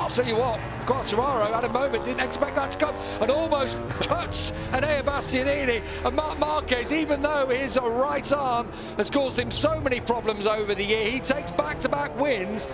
I'll tell you what, Quartararo had a moment, didn't expect that to come, and almost touched Enea Bastianini. And Marc Marquez, even though his right arm has caused him so many problems over the year, he takes back-to-back wins.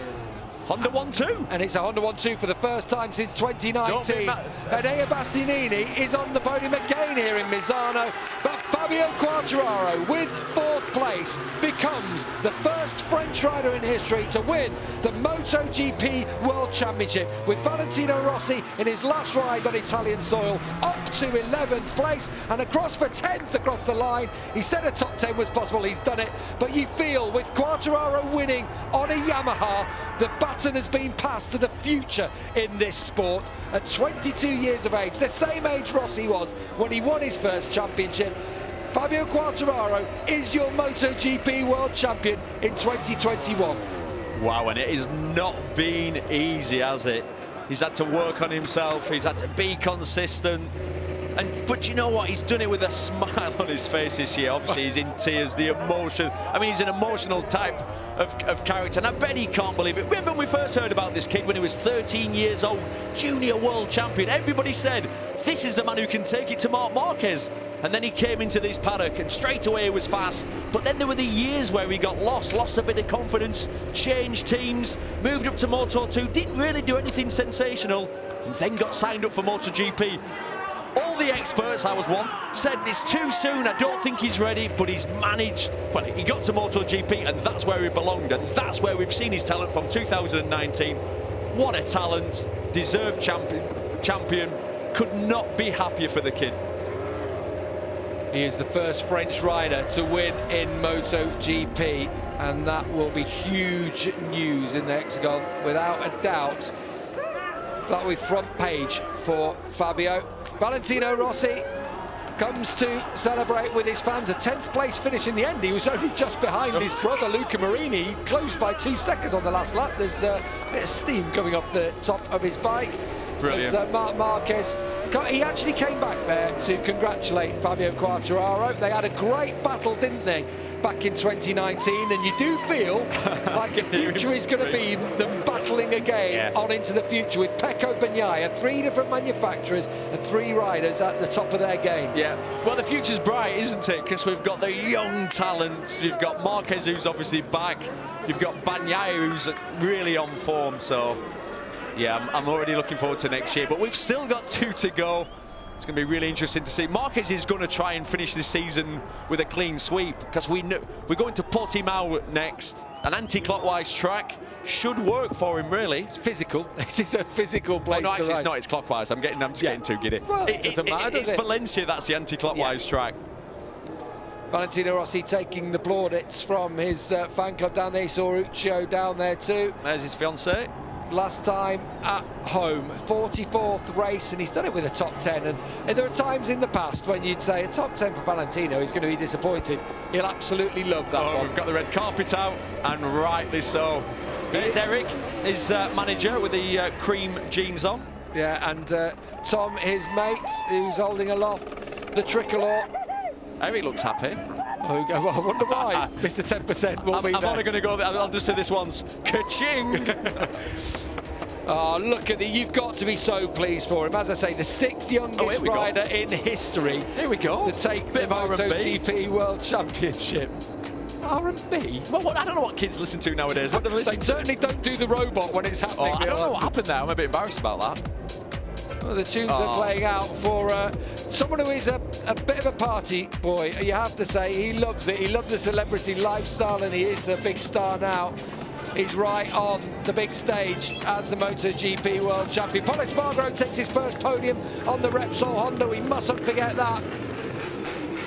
Honda 1-2. And it's a Honda 1-2 for the first time since 2019. Enea Bastianini is on the podium again here in Misano. But Fabio Quartararo, with 4th place, becomes the first French rider in history to win the MotoGP World Championship, with Valentino Rossi in his last ride on Italian soil up to 11th place and across for 10th across the line. He said a top 10 was possible, he's done it. But you feel with Quartararo winning on a Yamaha, the baton has been passed to the future in this sport. At 22 years of age, the same age Rossi was when he won his first championship, Fabio Quartararo is your MotoGP World Champion in 2021. Wow, and it has not been easy, has it? He's had to work on himself, he's had to be consistent. But you know what? He's done it with a smile on his face this year. Obviously, he's in tears, the emotion. I mean, he's an emotional type of character, and I bet he can't believe it. Remember when we first heard about this kid when he was 13 years old, junior world champion? Everybody said, this is the man who can take it to Marc Marquez. And then he came into this paddock, and straight away he was fast. But then there were the years where he got lost a bit of confidence, changed teams, moved up to Moto2, didn't really do anything sensational, and then got signed up for MotoGP. All the experts, I was one, said it's too soon, I don't think he's ready, but he's managed. Well, he got to MotoGP, and that's where he belonged, and that's where we've seen his talent from 2019. What a talent, deserved champion, could not be happier for the kid. He is the first French rider to win in MotoGP, and that will be huge news in the Hexagon, without a doubt. That'll be front page for Fabio. Valentino Rossi comes to celebrate with his fans. A 10th place finish in the end. He was only just behind his brother Luca Marini. He closed by 2 seconds on the last lap. There's a bit of steam coming off the top of his bike. Brilliant. As Marc Marquez, he actually came back there to congratulate Fabio Quartararo. They had a great battle, didn't they, back in 2019, and you do feel like the future is going to be them battling again on into the future with Pecco Bagnaia, 3 different manufacturers and 3 riders at the top of their game. Yeah, well, the future's bright, isn't it? Because we've got the young talents, we've got Marquez, who's obviously back, you've got Bagnaia, who's really on form, so yeah, I'm already looking forward to next year, but we've still got 2 to go. It's going to be really interesting to see. Marquez is going to try and finish this season with a clean sweep, because we know we're going to Portimao next. An anti-clockwise track should work for him, really. It's physical. This is a physical place. No, actually, to ride. it's not. It's clockwise. I'm just getting too giddy. Well, it doesn't matter, does it's it? Valencia. That's the anti-clockwise track. Valentino Rossi taking the plaudits from his fan club down there. He saw Uccio down there too. There's his fiancée. Last time at home, 44th race, and he's done it with a top 10. And there are times in the past when you'd say a top 10 for Valentino, he's going to be disappointed. He'll absolutely love that one. We've got the red carpet out, and rightly so. There's Eric, his manager, with the cream jeans on. Yeah, and Tom, his mate, who's holding aloft the tricolour. Eric looks happy. Oh, well, I wonder why Mr. 10% will be there. I'm only going to go there. I'll just say this once. Ka-ching! Oh, look at you've got to be so pleased for him. As I say, the 6th youngest rider in history. Here we go. To take the MotoGP World Championship. R&B? Well, I don't know what kids listen to nowadays. What do they listen to? Certainly don't do the robot when it's happening. I don't know what happened there. I'm a bit embarrassed about that. Well, the tunes are playing out for someone who is a bit of a party boy. You have to say, he loves it. He loves the celebrity lifestyle, and he is a big star now. He's right on the big stage as the MotoGP World Champion. Pol Espargaro takes his first podium on the Repsol Honda. We mustn't forget that.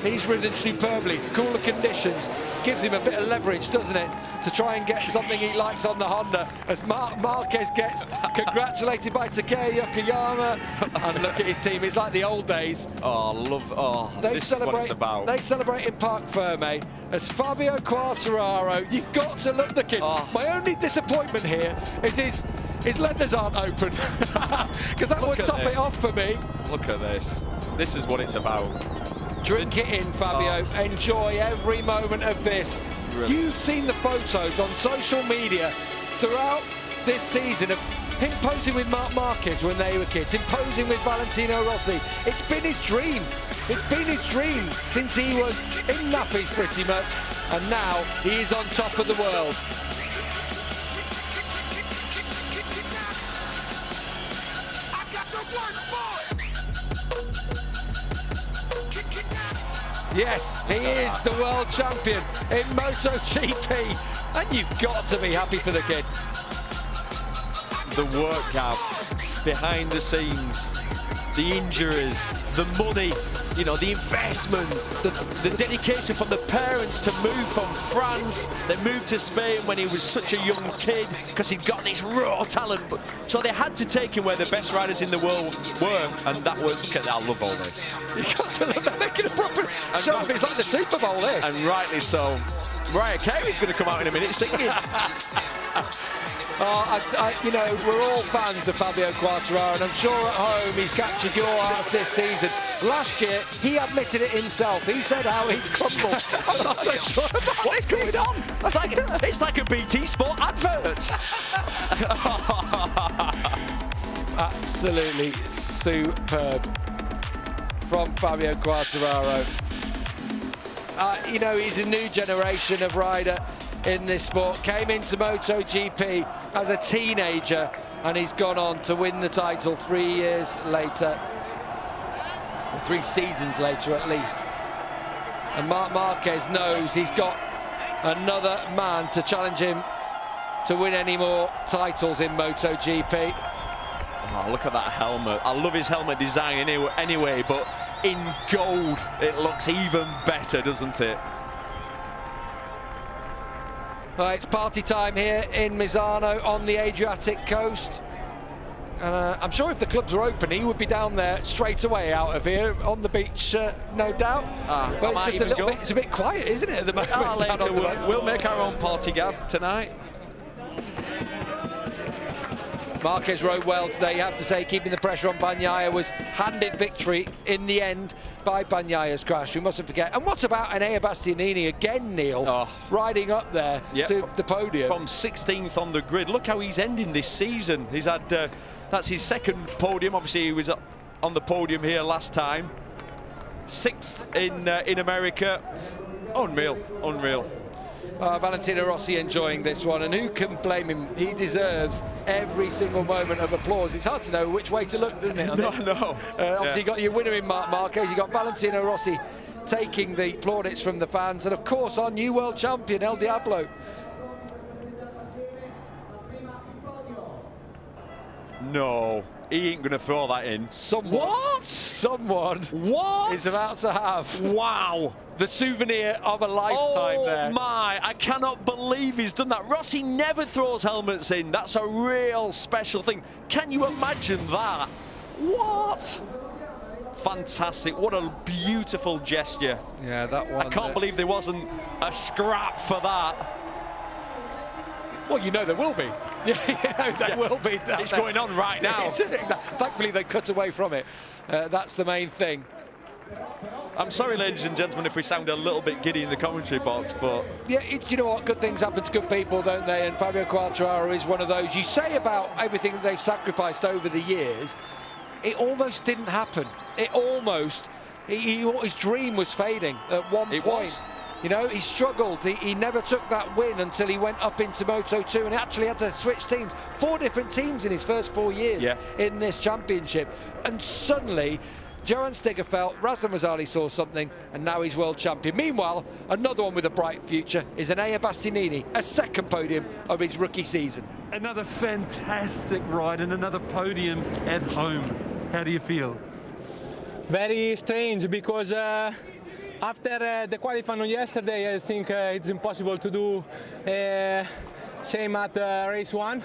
He's ridden superbly. Cooler conditions gives him a bit of leverage, doesn't it, to try and get something he likes on the Honda, as Marc Marquez gets congratulated by Takeo Yokoyama. And look at his team, it's like the old days. This is what it's about. They celebrate in Parc Ferme as Fabio Quartararo. You've got to love the kid. My only disappointment here is his leathers aren't open, because that would top it off for me. Look at this. This is what it's about. Drink it in, Fabio. Enjoy every moment of this. Brilliant. You've seen the photos on social media throughout this season of imposing with Marc Marquez when they were kids, imposing with Valentino Rossi. It's been his dream. It's been his dream since he was in nappies pretty much, and now he is on top of the world. Yes, he is the world champion in MotoGP, and you've got to be happy for the kid. The workout, behind the scenes, the injuries, the money, you know, the investment, the dedication from the parents to move from France. They moved to Spain when he was such a young kid because he'd got this raw talent. So they had to take him where the best riders in the world were, and that was, I love all this. You got to love it, making a proper show of it. It's like the Super Bowl, this. And rightly so. Mariah Carey's going to come out in a minute singing. You know, we're all fans of Fabio Quartararo, and I'm sure at home he's captured your hearts this season. Last year, he admitted it himself. He said how he crumbled. I'm not so sure about what's going on. It's like a BT Sport advert. Absolutely superb from Fabio Quartararo. You know, he's a new generation of rider in this sport. Came into MotoGP as a teenager, and he's gone on to win the title 3 years later, or 3 seasons later at least. And Marc Marquez knows he's got another man to challenge him to win any more titles in MotoGP. Oh, look at that helmet. I love his helmet design anyway, but in gold it looks even better, doesn't it? Well, it's party time here in Misano on the Adriatic coast. And I'm sure if the clubs were open, he would be down there straight away out of here on the beach, no doubt. But it's just a little bit, it's a bit quiet, isn't it, at the moment? Later we'll make our own party, Gav, tonight. Marquez rode well today, you have to say, keeping the pressure on Bagnaia, was handed victory in the end by Bagnaia's crash. We mustn't forget. And what about Enea Bastianini again, Neil, riding up there to the podium? From 16th on the grid. Look how he's ending this season. He's had, that's his second podium. Obviously, he was on the podium here last time. 6th in America. Unreal, unreal. Valentino Rossi enjoying this one, and who can blame him? He deserves every single moment of applause. It's hard to know which way to look, isn't it? No. Obviously, you got your winner in Marc Marquez, you got Valentino Rossi taking the plaudits from the fans, and of course our new world champion, El Diablo. No, he ain't gonna throw that in. Someone is about to have the souvenir of a lifetime there. Oh my, I cannot believe he's done that. Rossi never throws helmets in. That's a real special thing. Can you imagine that? What? Fantastic, what a beautiful gesture. Yeah, that one. I can't believe there wasn't a scrap for that. Well, you know there will be. There will be. It's going on right now. Thankfully, they cut away from it. That's the main thing. I'm sorry, ladies and gentlemen, if we sound a little bit giddy in the commentary box, but... Yeah, you know what? Good things happen to good people, don't they? And Fabio Quartararo is one of those. You say about everything that they've sacrificed over the years, it almost didn't happen. It almost... his dream was fading at one point. You know, he struggled. He never took that win until he went up into Moto2 and actually had to switch teams. 4 different teams in his first 4 years in this championship. And suddenly, Johan Stigger felt, Razdan Razali saw something, and now he's world champion. Meanwhile, another one with a bright future is Enea Bastianini, a second podium of his rookie season. Another fantastic ride and another podium at home. How do you feel? Very strange, because after the qualifying on yesterday, I think it's impossible to do same at race 1.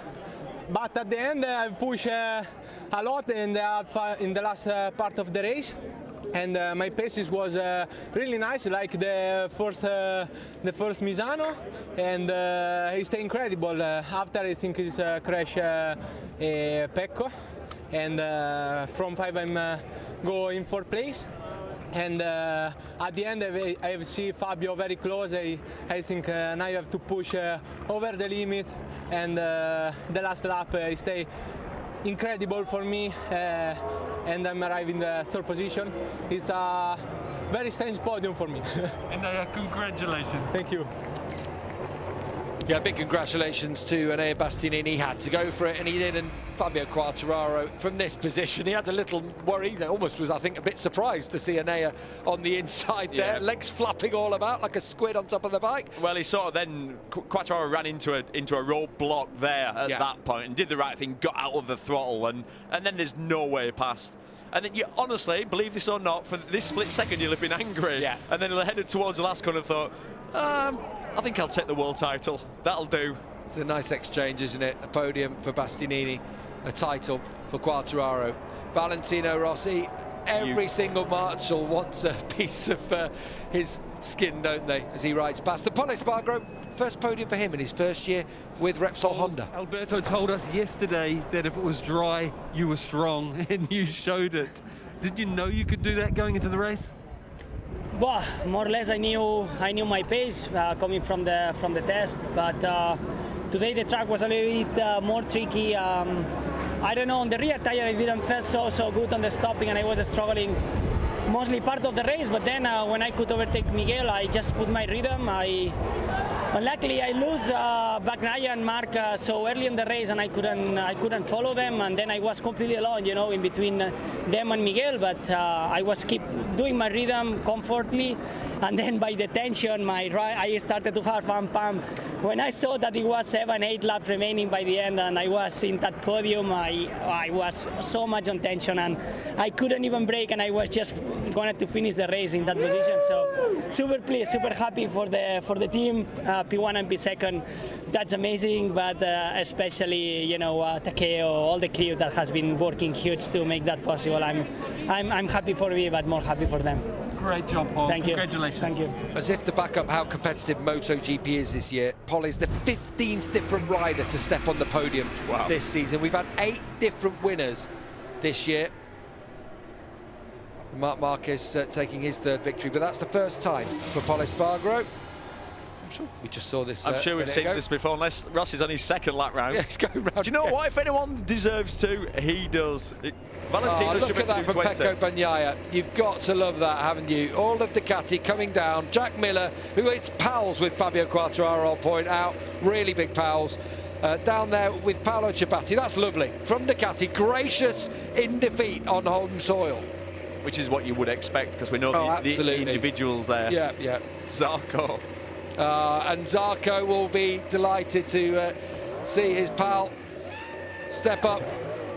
But at the end, I pushed a lot in the last part of the race, and my paces was really nice, like the first Misano, and it's incredible. After I think it's crash Pecco, and from 5 I'm go in 4th place. And at the end, I see Fabio very close. I think now you have to push over the limit, and the last lap I stay incredible for me, and I'm arriving in the third position. It's a very strange podium for me. And congratulations. Thank you. Yeah, big congratulations to Enea Bastianini. He had to go for it, and he did. And Fabio Quartararo, from this position, he had a little worry. Almost was, I think, a bit surprised to see Enea on the inside there, legs flapping all about like a squid on top of the bike. Well, he sort of then, Quartararo ran into a roadblock there at that point and did the right thing, got out of the throttle, and then there's no way past. And then you honestly, believe this or not, for this split second you'll have been angry. Yeah. And then headed towards the last corner and thought, I think I'll take the world title. That'll do. It's a nice exchange, isn't it? A podium for Bastianini, a title for Quartararo. Valentino Rossi, every single marshal wants a piece of his skin, don't they, as he rides past. The Pol Espargaro, first podium for him in his first year with Repsol Honda. Alberto told us yesterday that if it was dry, you were strong, and you showed it. Did you know you could do that going into the race? Well, more or less I knew my pace coming from the test, but today the track was a little bit more tricky. I don't know, on the rear tire I didn't feel so good on the stopping, and I was struggling mostly part of the race, but then when I could overtake Miguel, I just put my rhythm. Luckily I lose Bagnaia and Mark so early in the race, and I couldn't follow them, and then I was completely alone, you know, in between them and Miguel, but I was keep doing my rhythm comfortably, and then by the tension I started to have pump. When I saw that it was 7-8 laps remaining by the end and I was in that podium, I was so much on tension and I couldn't even brake, and I was just going to finish the race in that position. So super pleased, super happy for the team, P1 and P2. That's amazing, but especially, you know, Takeo, all the crew that has been working huge to make that possible. I'm happy for me, but more happy for them. Great job, Paul. Thank you. Congratulations. Thank you. As if to back up how competitive MotoGP is this year, Pol is the 15th different rider to step on the podium this season. We've had 8 different winners this year. Marc Marquez taking his third victory, but that's the first time for Pol Espargaro. I'm sure we just saw this. I'm sure we've seen this before, unless Ross is on his second lap round. Yeah, he's going round. Do you know what? If anyone deserves to, he does. Valentino look at that from Pecco Bagnaia. You've got to love that, haven't you? All of Ducati coming down. Jack Miller, who is pals with Fabio Quartararo, I'll point out, really big pals. Down there with Paolo Ciabatti. That's lovely. From Ducati, gracious in defeat on home soil. Which is what you would expect, because we know the individuals there. Yeah. Zarco. And Zarco will be delighted to see his pal step up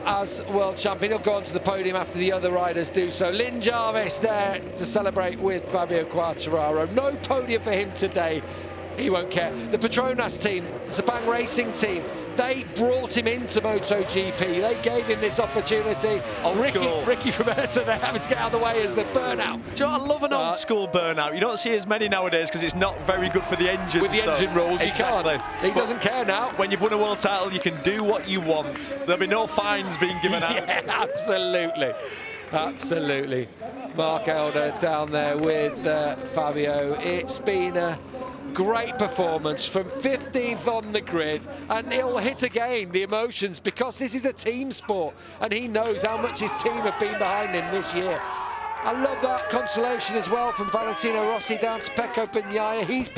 as world champion. He'll go onto the podium after the other riders do so. Lynn Jarvis there to celebrate with Fabio Quartararo. No podium for him today. He won't care. The Petronas team, Sepang Racing team, they brought him into MotoGP. They gave him this opportunity. Ricky from Ayrton, they're having to get out of the way as the burnout. Do you know, I love an old school burnout. You don't see as many nowadays because it's not very good for the engine. With the engine rules, exactly. You can't. He doesn't care now. When you've won a world title, you can do what you want. There'll be no fines being given out. Yeah, absolutely. Absolutely. Mark Elder down there with Fabio. It's been a great performance from 15th on the grid, and he'll hit again the emotions because this is a team sport and he knows how much his team have been behind him this year. I love that consolation as well from Valentino Rossi down to Pecco Bagnaia. He's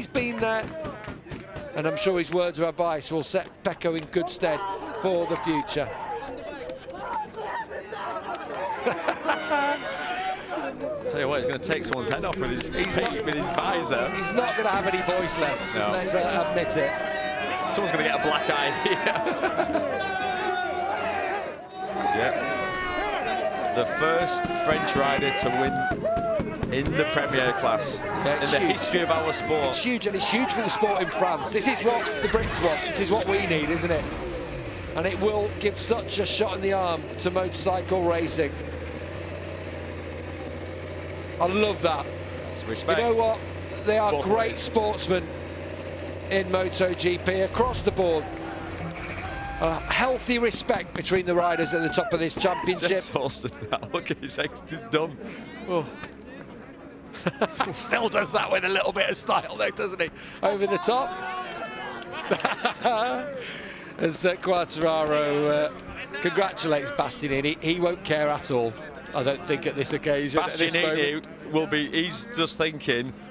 been there, and I'm sure his words of advice will set Pecco in good stead for the future. Tell you what, he's going to take someone's head off with his visor. He's not going to have any voice left, no. Let's admit it. Someone's going to get a black eye here. Yep. The first French rider to win in the Premier class in the history of our sport. It's huge, and it's huge for the sport in France. This is what the Brits want. This is what we need, isn't it? And it will give such a shot in the arm to motorcycle racing. I love that. Respect. You know what? They are Both great ways. sportsmen in MotoGP across the board. A healthy respect between the riders at the top of this championship. He's exhausted now. Look at his ex, he's done. Oh. Still does that with a little bit of style though, doesn't he? Over the top. as Quartararo congratulates Bastianini. He won't care at all, I don't think, at this occasion. Bastianini will be, he's just thinking,